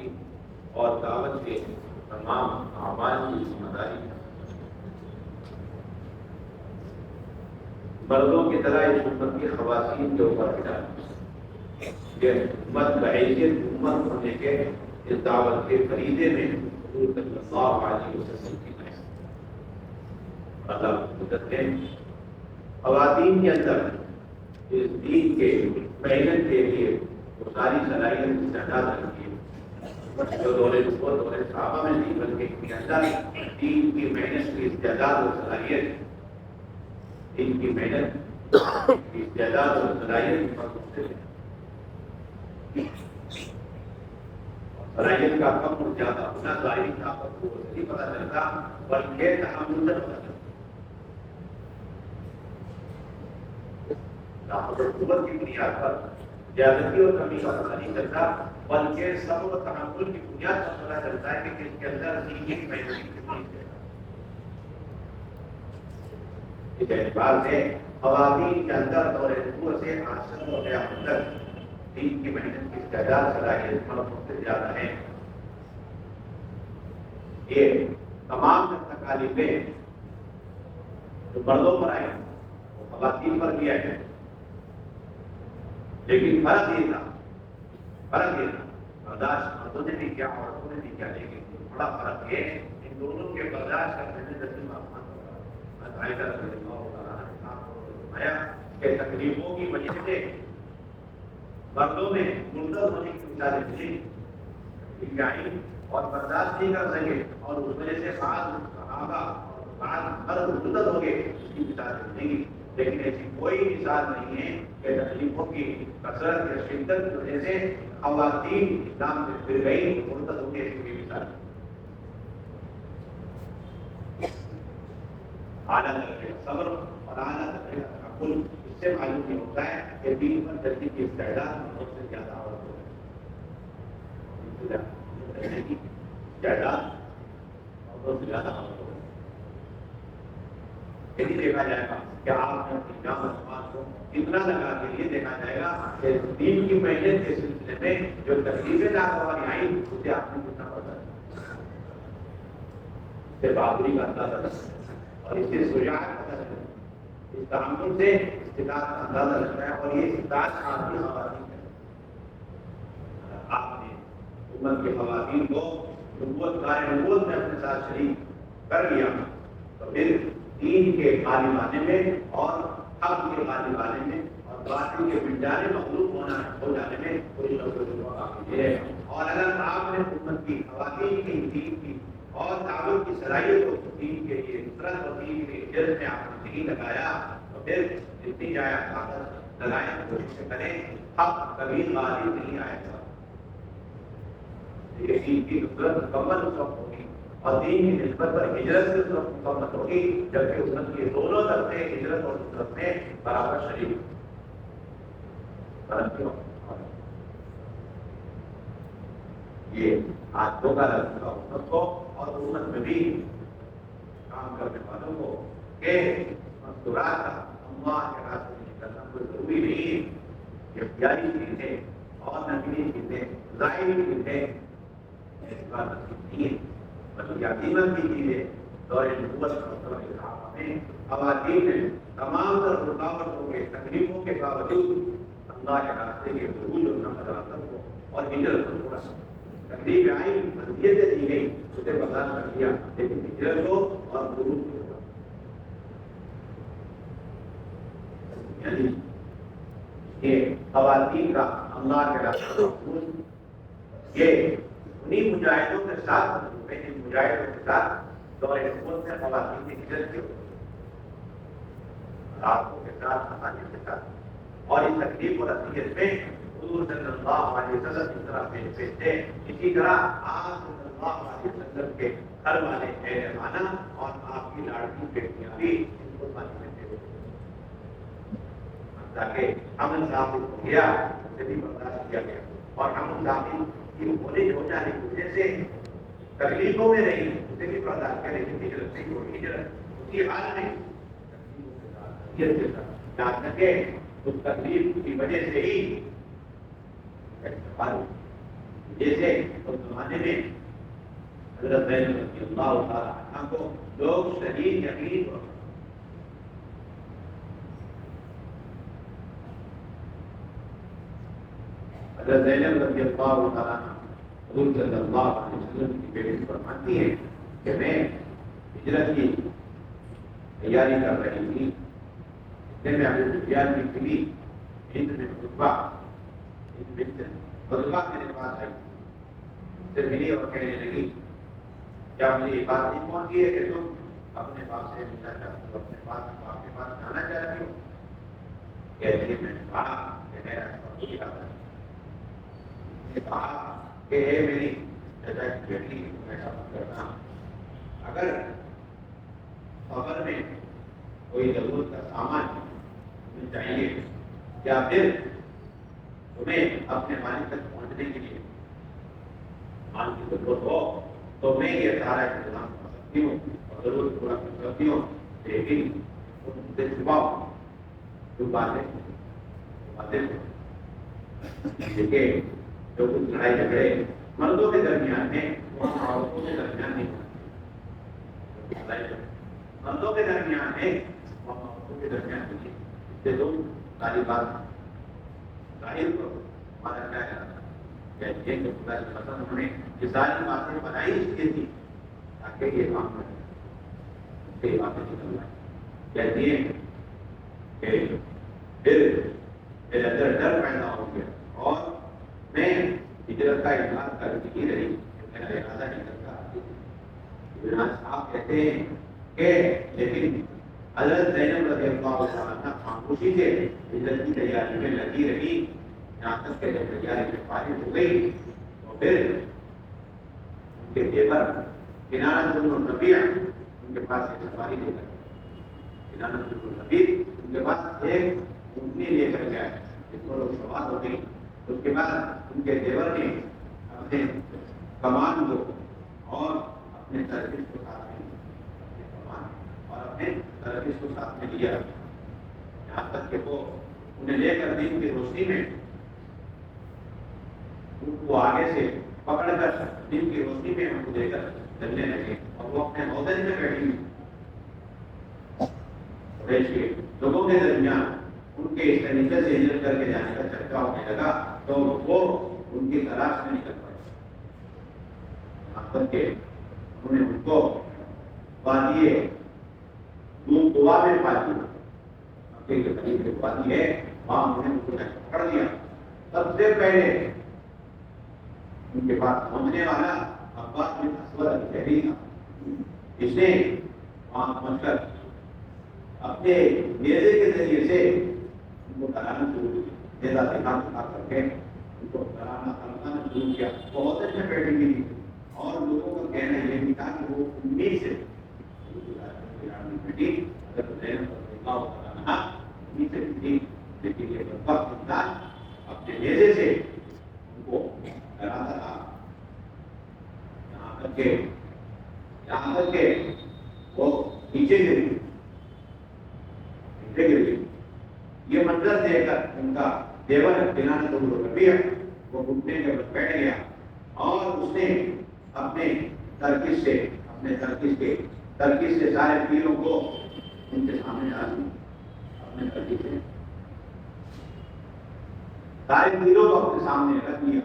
تعلیم اور دعوت کے تمام اعمال کی ذمہ داری ہے۔ مردوں کی طرح اس امت کی خواتین کے اوپر یہ امت بحیثیت امت ہونے کے اس دعوت کے فریضے میں حضور صلی اللہ علیہ وسلم کی اللہ قدرت نے خواتین کے اندر اس دین کے محنت کے لیے وہ ساری صلاحیت استعداد رکھی ہے جو دور نبوت دور صحابہ میں نہیں بلکہ ان کے اندر دین کی محنت کی استعداد اور صلاحیت دین کی محنت کی استعداد اور صلاحیت صلاحیت کا کم اور زیادہ ہونا ظاہری طاقت کو نہیں پتہ چلتا بلکہ تحمل سے پتہ چلتا قوت کی بنیاد پر زیادتی اور کمی کا پتہ نہیں چلتا بلکہ صبر و تحمل کی بنیاد پر پتہ چلتا ہے کہ کس کے اندر دین کی محنت کتنی ہے۔ اس اعتبار سے خواتین کے اندر دور نبوت سے عصر اور قیامت تک دین کی محنت کی استعداد صلاحیت مردوں سے زیادہ ہے۔ یہ تمام تکالیفیں جو مردوں پر آئے وہ خواتین پر بھی آئے، لیکن فرق یہ تھا برداشت مردوں نے بھی کیا عورتوں نے بھی کیا، لیکن بڑا فرق ہے ان دونوں کے برداشت کرنے میں رضی کہ تکلیفوں کی وجہ سے مردوں میں منتظر ہونے کی مثالیں ملی آئی اور برداشت نہیں کر سکے اور اس وجہ سے بعض صحابہ اور بعض مرد منتظر ہو گئے، اس کی مثالیں ملیں گی، لیکن ایسی کوئی مثال نہیں ہے کہ تکلیفوں کی کثرت یا شدت کی وجہ سے خواتین اسلام سے پھر گئی منتظر ہو گئے، اس کی مثال اعلیٰ درجے کا صبر اور اعلیٰ درجے کا تحمل۔ اس سے معلوم یہ ہوتا ہے کہ دین پر چلنے کی استعداد مردوں سے زیادہ عورتوں ہے، کی استعداد مردوں سے زیادہ عورتوں ہے۔ یہی دیکھا جائے گا کہ آپ نے اپنی جان اور مال کو اتنا لگا کے لیے دیکھا جائے گا کہ دین کی محنت کے سلسلے میں جو تکلیفیں ناگواری آئیں اسے آپ نے کتنا پڑھا اس سے بہادری کا اندازہ اور اس سے شجاعت کا اندازہ، اس تحمل سے استطاعت کا اندازہ لگتا ہے، اور یہ استطاعت آپ کی خواتین ہے۔ آپ نے امت کے خواتین کو نبوت میں اپنے ساتھ شریک کر لیا تو پھر دین کے غالب آنے میں اور حق کے غالب آنے میں اور باطل کے مٹ جانے مغلوب ہو جانے میں کوئی شک ہے۔ اور اگر آپ نے امت کی خواتین کی دین کی اور دعوت کی صلاحیت کو دین کے لیے نصرت اور دین کے جذب میں آپ نے نہیں لگایا تو پھر جتنی جائے طاقت لگائیں کوشش کریں، حق کبھی غالب نہیں آئے گا۔ یہ دین کی نصرت مکمل اس وقت ہوگی اور دین کی نسبت پر ہجرت سے اس وقت مکمل ہوگی جبکہ امت کے دونوں طرف سے ہجرت اور نصرت میں برابر شریک یہ ہاتھوں کا رکھا امت کو اور امت میں بھی کام کرنے والوں کو کہ مستورات اللہ کے راستے میں نکلنا کوئی ضروری نہیں ہے، اختیاری چیزیں اور نقلی چیزیں ظاہری چیزیں ایسی بات نہیں ہے، بلکہ عظیمت کی چیزیں دور نبوت میں خواتین نے تمام تر رکاوٹوں کے تکلیفوں کے باوجود اللہ کے راستے کے عروج اور نفرت کو اور ہجرت کو تھوڑا سا تکلیف آئی وصیتیں دی گئی اسے برداشت کر دیا، لیکن ہجرت کو اور عروج کو یعنی یہ خواتین کا اللہ کے راستے کا عروج یہ انہیں مجاہدوں کے ساتھ مجاہدوں کے ساتھ دور نبوت میں خواتین کی ہجرت کی راتوں کے ساتھ آسانی کے ساتھ اور اس تکلیف اور اذیت میں حضور صلی اللہ علیہ وسلم اس طرح پیش تھے، اسی طرح آپ صلی اللہ علیہ وسلم کے گھر والے اہل خانہ اور آپ کی لاڑکی بیٹیاں بھی اس کو پانی میں تھے تاکہ حمل ثابت ہو گیا اسے بھی برداشت کیا گیا اور حمل ثابت کی ہونے ہو جانے کی وجہ سے تکلیفوں میں رہی اسے بھی برداشت کرے لیکن ہجرت نہیں ہوئی، ہجرت اسی حال میں یاد رکھے اس تکلیف کی وجہ سے ہی جیسے اس زمانے میں حضرت زینب رضی اللہ تعالی عنہ کو لوگ شہید یقین ہو حضرت زینب رضی اللہ تعالی عنہ حضور صلی اللہ علیہ وسلم کی بیٹی فرماتی ہے کہ میں ہجرت کی تیاری کر رہی تھی، اتنے میں ابو سفیان کی بیوی ہند میں خطبہ میرے پاس آئی، سے ملی اور کہنے لگی کیا مجھے یہ بات نہیں پہنچی ہے کہ تم اپنے باپ سے ملنا چاہتے ہو، اپنے باپ کے پاس جانا چاہتی ہو؟ کہتی ہے میں نے کہا کہ میرا کہا کہ اے میری چچا کی بیٹی میں سفر کرتا ہوں، اگر سفر میں کوئی ضرورت کا سامان تمہیں چاہیے یا پھر تمہیں اپنے مالک تک پہنچنے کے لیے مال کی ضرورت ہو تو میں یہ سارا انتظام کر سکتی ہوں اور ضرورت پورا کر سکتی ہوں، لیکن تم سے چھپاؤ جو باتیں دیکھیے جو کچھ لڑائی جھگڑے مردوں کے درمیان میں وہ عورتوں کے درمیان نہیں ہوتے، مردوں کے درمیان ہے اور عورتوں کے درمیان نہیں، اس سے تم ساری بات ظاہر کو ہمارا کیا کہتے ہیں کہ خدا کی پسند انہوں نے یہ ساری باتیں بنائی اس لیے تھی تاکہ یہ کام کرے، یہ باتیں نکل جائیں، کہتی ہیں کہ پھر میرے اندر ڈر پیدا ہو گیا اور میں ہجرت کا انکار کرتی ہی رہی، میرا ارادہ نہیں کرتا۔ صاحب کہتے ہیں کہ لیکن حضرت زینب رضی اللہ عنہ خاموشی سے ہجرت کی تیاری میں لگی رہی، یہاں تک کہ جب تیاری میں فارغ ہو گئی تو پھر ان کے دیور کنانہ بن الربیع ان کے پاس ایک سواری لے کر، کنانہ بن الربیع ان کے پاس ایک اونٹنی لے کر گیا، جس پر وہ سوار ہو گئی۔ اس کے بعد ان کے دیور نے اپنے کمان کو اور اپنے ترکش کو ساتھ میں اپنے کمان اور اپنے ترکش کو ساتھ میں لیا، یہاں تک کہ وہ انہیں لے کر دن کی روشنی میں ان کو آگے سے پکڑ کر دن کی روشنی میں ان کو لے کر چلنے لگے، اور وہ اپنے موزن میں بیٹھی قریش کے لوگوں کے درمیان ان کے اس طریقے سے ہجرت کر کے جانے کا چرچا ہونے لگا تو وہ ان کی تلاش میں نکل پڑے، یہاں تک کہ انہوں نے ان کو وادی دوا میں پا دیا، مکے کے قریب ایک وادی ہے، وہاں انہوں نے ان کو پکڑ لیا۔ سب سے پہلے ان کے پاس پہنچنے والا عباس بن اسود الجہری تھا، جس نے وہاں پہنچ کر اپنے نیزے کے ذریعے سے ان کو ڈرانا شروع کیا، نیزا دکھا کر کے ان کو ڈرانا دھمکانا شروع کیا۔ بہت اچھے بیٹھے ہوئی تھی اور لوگوں کا کہنا یہ بھی تھا کہ وہ امید سے بیٹی اگر زینب رضی اللہ تعالی عنہ امید سے بیٹی، لیکن یہ بدبخت انسان اپنے نیزے سے ان کو ڈراتا رہا، یہاں تک کہ وہ نیچے گر گئی۔ یہ منظر دیکھ کر ان کا دیور کنانہ بن الربیع وہ گھٹنے کے بل بیٹھ گیا اور اس نے اپنے ترکش سے سارے تیروں کو ان کے سامنے ڈال دیا، اپنے ترکش سے سارے تیروں کو اپنے سامنے رکھ دیا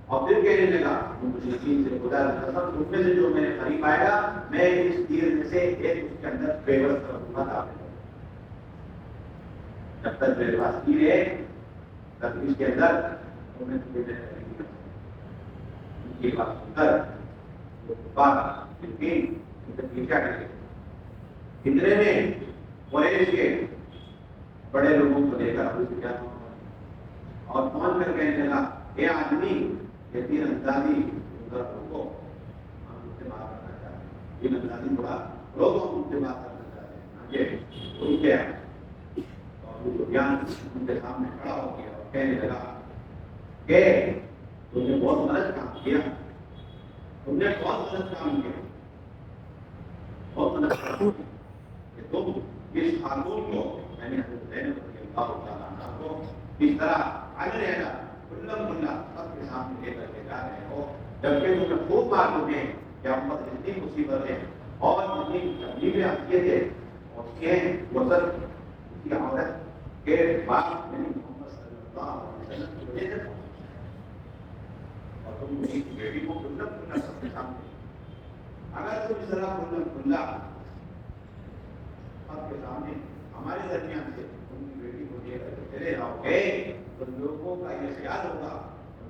اور پھر کہنے لگا مشرکین سے، خدا کی قسم تم میں سے جو میرے قریب آئے گا میں اس تیر میں سے ایک اس کے اندر بےبس کر دوں گا داخل، جب تک میرے پاس تیر ہے تب اس کے اندر ان کی بات سن کر پیچھا کرے، اتنے میں قریش کے بڑے لوگوں کو لے کر ابو سفیان اور پہنچ کر کہنے لگا اے آدمی یہ تیر اندازی کو ہم ان سے بات کرنا چاہتے ہیں، تیر اندازی تھوڑا روکو، ہم ان سے بات کرنا چاہتے ہیں۔ وہی کیا ابو سفیان ان کے سامنے کھڑا ہو گیا اور کہنے لگا کہ تم نے بہت غلط کام کیا، تم نے بہت غلط کام کیا، بہت غلط کام کیا کہ تم اس خاتون کو، یعنی حضرت زینب رضی اللہ تعالیٰ عنہ کو اس طرح آگے رہنا کلم کلا سب کے سامنے لے کر کے جا رہے ہو، جبکہ تمہیں خوب معلوم ہے کہ ہم پر جتنی مصیبتیں اور جتنی تکلیفیں آتی تھے ہوتی ہیں وہ سب اسی عورت کے بعد محمد صلی اللہ علیہ وسلم کی وجہ سے اور تم اسی کی بیٹی کو کلم کلا سب کے سامنے، اگر تم اس طرح کلم کلا سب کے سامنے ہمارے درمیان سے ان کی بیٹی کو دے کر چلے جاؤ گے تو لوگوں کا یہ خیال ہوگا،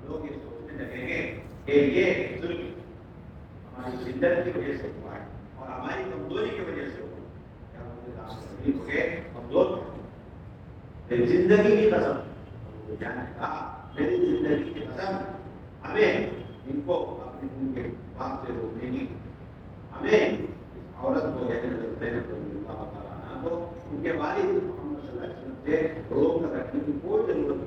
لوگ یہ سوچنے لگیں گے کہ یہ ظلم ہماری شدت کی وجہ سے ہوا ہے اور ہماری کمزوری کی وجہ سے ہوا ہے، کیا مجھے ہو گئے کمزور میری زندگی کی قسم جانا کہا میری زندگی کی قسم ہمیں ان کو اپنے ان کے باپ سے روکنے کی، ہمیں اس عورت کو کو ان کے والد محمد صلی اللہ علیہ وسلم سے روک کر رکھنے کی کوئی ضرورت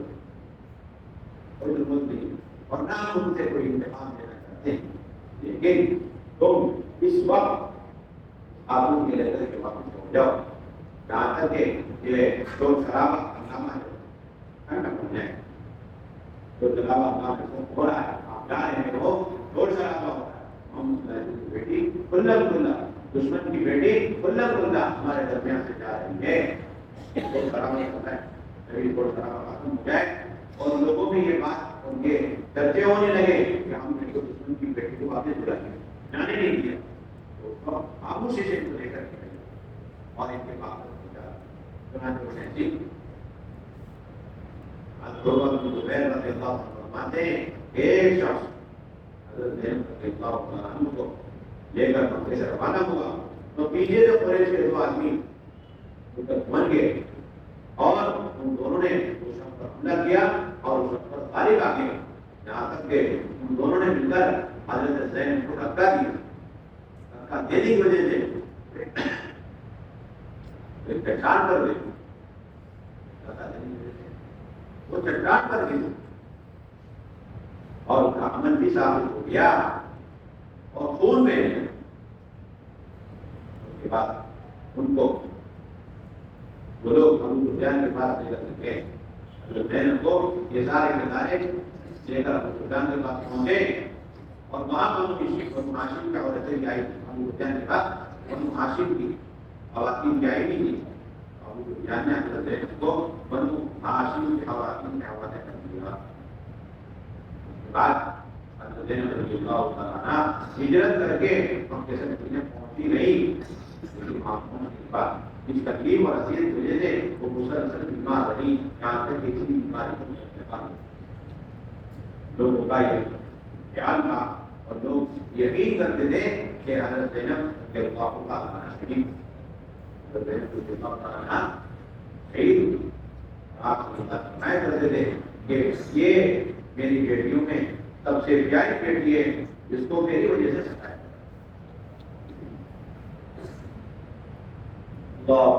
نہیں اور نہ ہم ان سے کوئی انتقام دینا چاہتے ہیں، لیکن تم اس وقت آپ ان کے لے کے واپس ہو جاؤ جہاں تک کہ یہ شور شرابہ ہنگامہ ہے شور شرابہ ہنگامہ ہو رہا ہے، آپ جا رہے ہو شور شرابہ ہو رہا ہے، محمد صلی اللہ علیہ وسلم کی بیٹی کلم کلا دشمن کی بیٹی کلم کلا ہمارے درمیان سے جا رہی ہے، شور شرابہ ہوتا ہے، کبھی شور شرابہ ختم ہو جائے اور لوگوں میں یہ بات ان کے چرچے ہونے لگے کہ ہم نے دشمن کی بیٹی کو واپس بلا دیا، جانے نہیں دیا، تو خاموشی سے ان کو لے کر کے اور ان کے باپ فرماتے ہیں ایک شخص حضرت زینب رضی اللہ تعالیٰ عنہ کو لے کر مکے سے روانہ ہوا تو پیچھے سے قریش کے دو آدمی بن گئے اور ان دونوں نے اس شخص پر حملہ کیا اور اس شخص پر غالب آ گئے، یہاں تک کہ ان دونوں نے مل کر حضرت زینب کو دھکا دیا، دھکا دینے کی وجہ سے چٹان کر دی، وہ چٹان کر دی اور ان کا عمل بھی ثابت ہو گیا اور خون میں اس کے بعد ان کو وہ لوگ ابو سفیان کے پاس لے کر گئے، حضرت زینب کو یہ سارے کے سارے لے کر ابو سفیان کے پاس پہنچے اور وہاں بنو ہاشم کی عورتیں بھی آئی، ابو سفیان کے پاس بنو ہاشم کی خواتین بھی آئی نہیں، ابو سفیان نے حضرت زینب کو بنو ہاشم کی خواتین کے حوالے کر دیا، بعد حضرت زینب رضی اللہ تعالیٰ عنہ ہجرت کر کے مکے سے مدینے پہنچی رہی، لیکن وہاں پہنچنے کے بعد اس تکلیف اور اذیت کی وجہ سے وہ مسلسل بیمار رہی، یہاں تک کہ کسی بیماری کو انتقال لوگوں کا یہ خیال تھا اور لوگ یقین کرتے تھے کہ حضرت زینب رضی اللہ تعالیٰ عنہ شہید، حضرت زینب رضی اللہ تعالیٰ عنہ شہید، آپ فرمایا کرتے تھے کہ یہ میری بیٹیوں میں سب سے پیاری بیٹی ہے جس کو میری وجہ سے ستایا۔ اللہ